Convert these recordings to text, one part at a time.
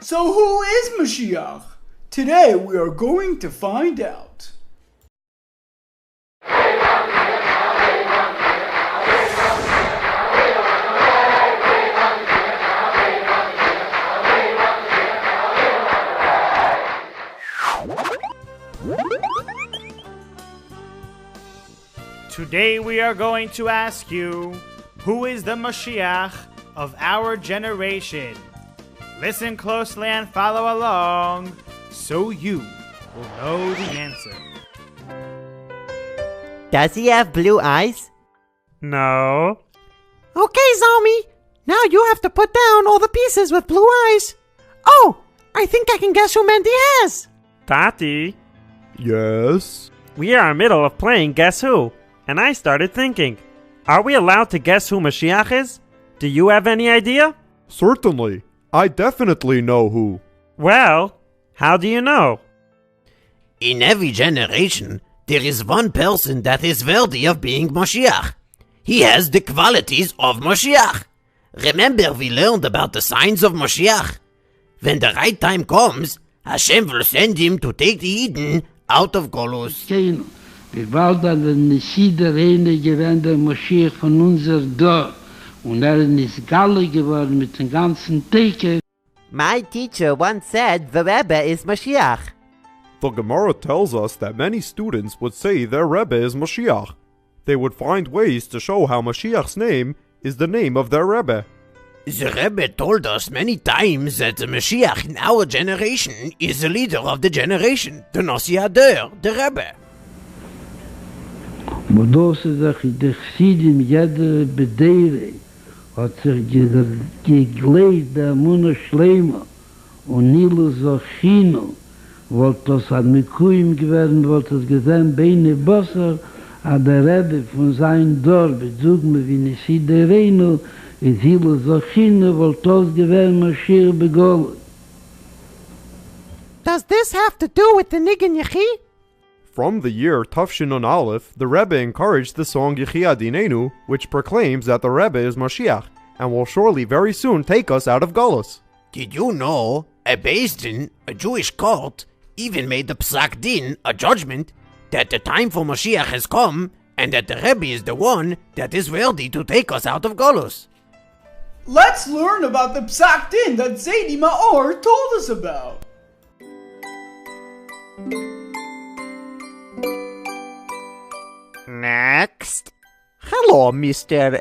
So who is Mashiach? Today we are going to find out. Today we are going to ask you, who is the Mashiach of our generation? Listen closely and follow along, so you will know the answer. Does he have blue eyes? No. Okay, Zomi. Now you have to put down all the pieces with blue eyes. Oh, I think I can guess who Mendy has. Tati, Yes? we are in the middle of playing Guess Who, and I started thinking, are we allowed to guess who Mashiach is? Do you have any idea? Certainly. I definitely know who. Well, how do you know? In every generation, there is one person that is worthy of being Mashiach. He has the qualities of Mashiach. Remember, we learned about the signs of Mashiach. When the right time comes, Hashem will send him to take the Eden out of Golus. Wir bald an den Nesider eine gewähnt der Mashiach von unser Dorf. Und ist Galle geworden mit dem ganzen Teke. My teacher once said the Rebbe is Mashiach. The Gemara tells us that many students would say their Rebbe is Mashiach. They would find ways to show how Mashiach's name is the name of their Rebbe. The Rebbe told us many times that the Mashiach in our generation is the leader of the generation, the Nasi Ader, the Rebbe. Wo das sich die Chsidim jeder Bedeire hat sich geglebt der Amuna Schleima und Nilu Zochino wollte das an Mikuim geworden, wollte das gesehen Beine Bosser an der Rebbe von seinem Dorf bezogen wir wie Nesider Reino und Nilu Zochino wollte das geworden Mashiach begolen. Does this have to do with the Nigan Yechi? From the year Tufshin on Aleph, the Rebbe encouraged the song Yechia Dinenu, which proclaims that the Rebbe is Mashiach, and will surely very soon take us out of Galus. Did you know a Beis Din, a Jewish court, even made the Psak Din, a judgment, that the time for Mashiach has come, and that the Rebbe is the one that is worthy to take us out of Golus? Let's learn about the Psak Din that Zaidi Maor told us about. Next. Hello, Mr.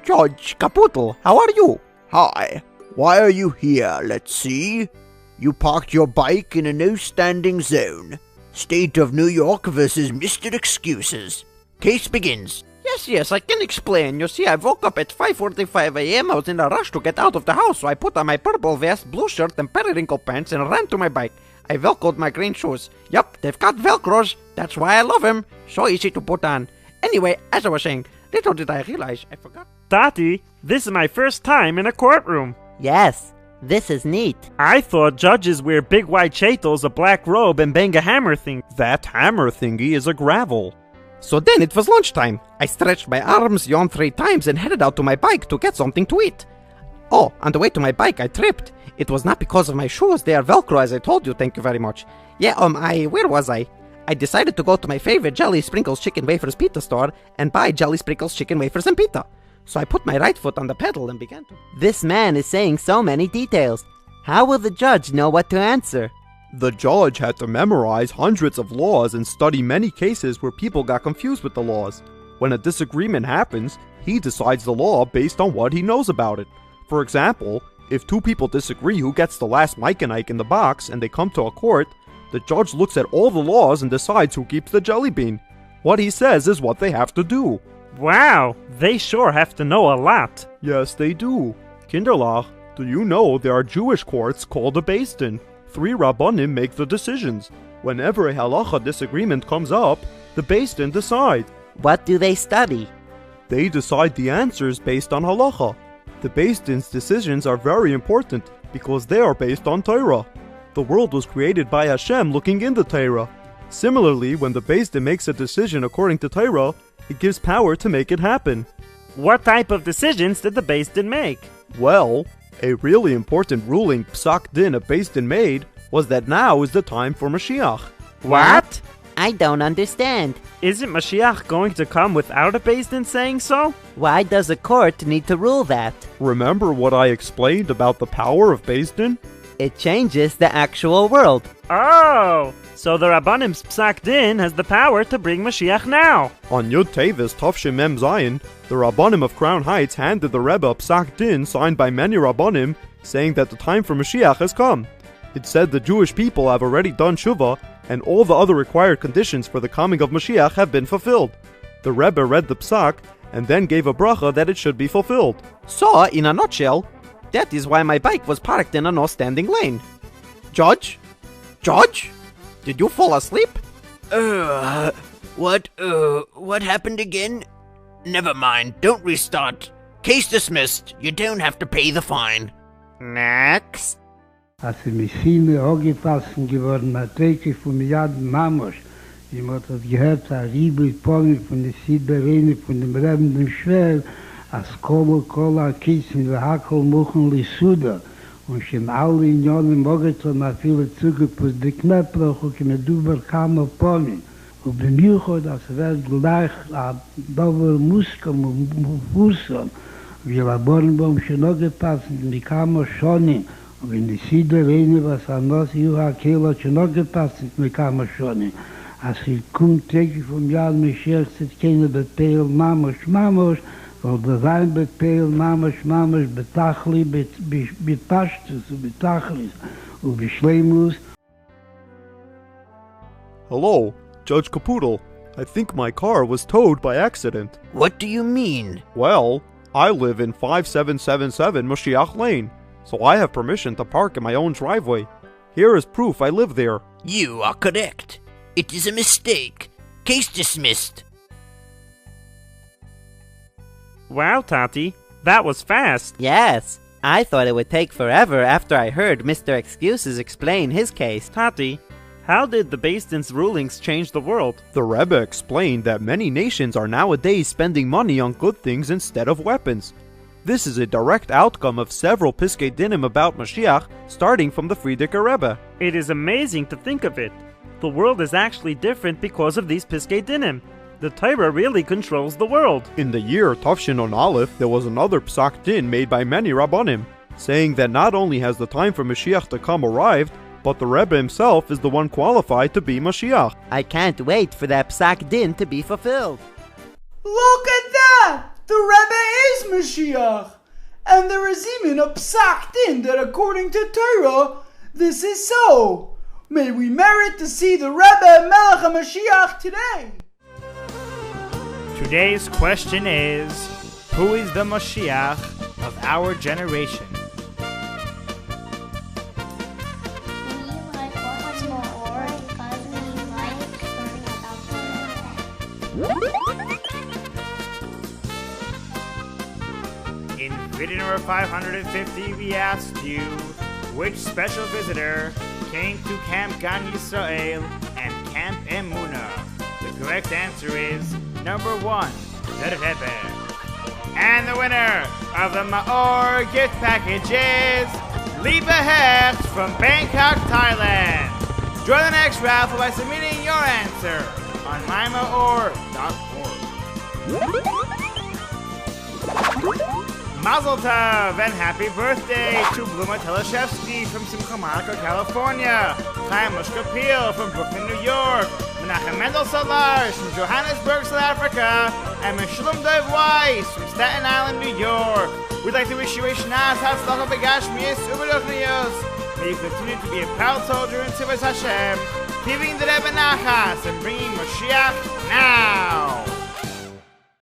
Judge Caputo. How are you? Hi. Why are you here? Let's see. You parked your bike in a no standing zone. State of New York versus Mr. Excuses. Case begins. Yes, I can explain. You see, I woke up at 5:45 a.m. I was in a rush to get out of the house, so I put on my purple vest, blue shirt, and periwinkle pants and ran to my bike. I velcroed my green shoes. Yup, they've got velcros. That's why I love them. So easy to put on. Anyway, as I was saying, little did I realize I forgot. Tati, this is my first time in a courtroom. Yes, this is neat. I thought judges wear big white shaitels, a black robe, and bang a hammer thing. That hammer thingy is a gravel. So then it was lunchtime. I stretched my arms, yawned 3 times, and headed out to my bike to get something to eat. Oh, on the way to my bike, I tripped. It was not because of my shoes. They are Velcro, as I told you. Thank you very much. Yeah, where was I? I decided to go to my favorite Jelly Sprinkles Chicken Wafers Pita store and buy Jelly Sprinkles Chicken Wafers and Pita. So I put my right foot on the pedal and began to... This man is saying so many details. How will the judge know what to answer? The judge had to memorize hundreds of laws and study many cases where people got confused with the laws. When a disagreement happens, he decides the law based on what he knows about it. For example, if 2 people disagree who gets the last Mike and Ike in the box and they come to a court, the judge looks at all the laws and decides who keeps the jelly bean. What he says is what they have to do. Wow, they sure have to know a lot. Yes, they do. Kinderlach, do you know there are Jewish courts called a Beis Din? 3 Rabbanim make the decisions. Whenever a halacha disagreement comes up, the Beis Din decide. What do they study? They decide the answers based on halacha. The Beis Din's decisions are very important because they are based on Torah. The world was created by Hashem looking into Torah. Similarly, when the Beis Din makes a decision according to Torah, it gives power to make it happen. What type of decisions did the Beis Din make? Well, A really important ruling Psak Din of Beis Din made was that now is the time for Mashiach. What? I don't understand. Isn't Mashiach going to come without a Beis Din saying so? Why does a court need to rule that? Remember what I explained about the power of Beis Din? It changes the actual world. Oh! So the Rabbanim's Psak Din has the power to bring Mashiach now. On Yud Tevis Tavshim Mem Zayin, the Rabbanim of Crown Heights handed the Rebbe a Psak Din signed by many Rabbanim, saying that the time for Mashiach has come. It said the Jewish people have already done Shuvah, and all the other required conditions for the coming of Mashiach have been fulfilled. The Rebbe read the Psak, and then gave a bracha that it should be fulfilled. So, in a nutshell, that is why my bike was parked in a no-standing lane. Judge? Judge? Did you fall asleep? What happened again? Never mind, don't restart. Case dismissed. You don't have to pay the fine. Next. Als mit vielen Augepassen geworden, hat wirklich von mir Mamos. Ich habe das gehört, ein Rebe von der Sidberene, von dem Rebenden Schwer, als Kola, Kissen, der Hakel, Muchen, Lissuda. Und schon alle Unionen Mogeton, nach viele Zugepust, die Knöpfloch, und mit Duber kam auf Polen. Und bei mir hat das Welt gleich, Dover Muskel, Fussen, wie Laborenbaum schon noch gepasst, die kam schon. Und in die Sidberene, was an das Juha Kehler schon noch gepasst, die kam schon. Als ich komme täglich vom Jahr Mashiach, sind keine Bepeil, Mamos, weil der Wein Bepeil, Mamos, Betachli, Betashtus, Betachlis, und Beschleimus. Hello, Judge Capoodle. I think my car was towed by accident. What do you mean? Well, I live in 5777 Mashiach Lane, so I have permission to park in my own driveway. Here is proof I live there. You are correct. It is a mistake. Case dismissed. Wow, Tati, that was fast. Yes, I thought it would take forever after I heard Mr. Excuses explain his case. Tati, how did the Beis Din's rulings change the world? The Rebbe explained that many nations are nowadays spending money on good things instead of weapons. This is a direct outcome of several Piskei Dinim about Mashiach, starting from the Frierdiker Rebbe. It is amazing to think of it. The world is actually different because of these Piskei Dinim. The Torah really controls the world. In the year Tavshin on Aleph, there was another Psak Din made by many Rabbanim, saying that not only has the time for Mashiach to come arrived, but the Rebbe himself is the one qualified to be Mashiach. I can't wait for that Psak Din to be fulfilled. Look at that! The Rebbe is Mashiach! And there is even a Psak Din that according to Torah, this is so. May we merit to see the Rebbe Melech HaMashiach today. Today's question is, who is the Mashiach of our generation? In video number 550, we asked you, which special visitor came to Camp Gan Yisrael and Camp Emunah? The correct answer is number 1, the Rebe. And the winner of the Maor gift package is Rebe from Bangkok, Thailand. Join the next raffle by submitting your answer on mymaor.org. Mazel tov and happy birthday to Bluma Teleshevsky from Simcha Monaco, California, Chaim Mushkapil from Brooklyn, New York, Menachem Mendel Salars from Johannesburg, South Africa, and Meshulam Dov Weiss from Staten Island, New York. We'd like to wish you a Shnas Hatzlacha Begashmias Uberdochnios. May you continue to be a proud soldier in Tzivos Hashem, giving the Rebbe Nachas and bringing Mashiach now.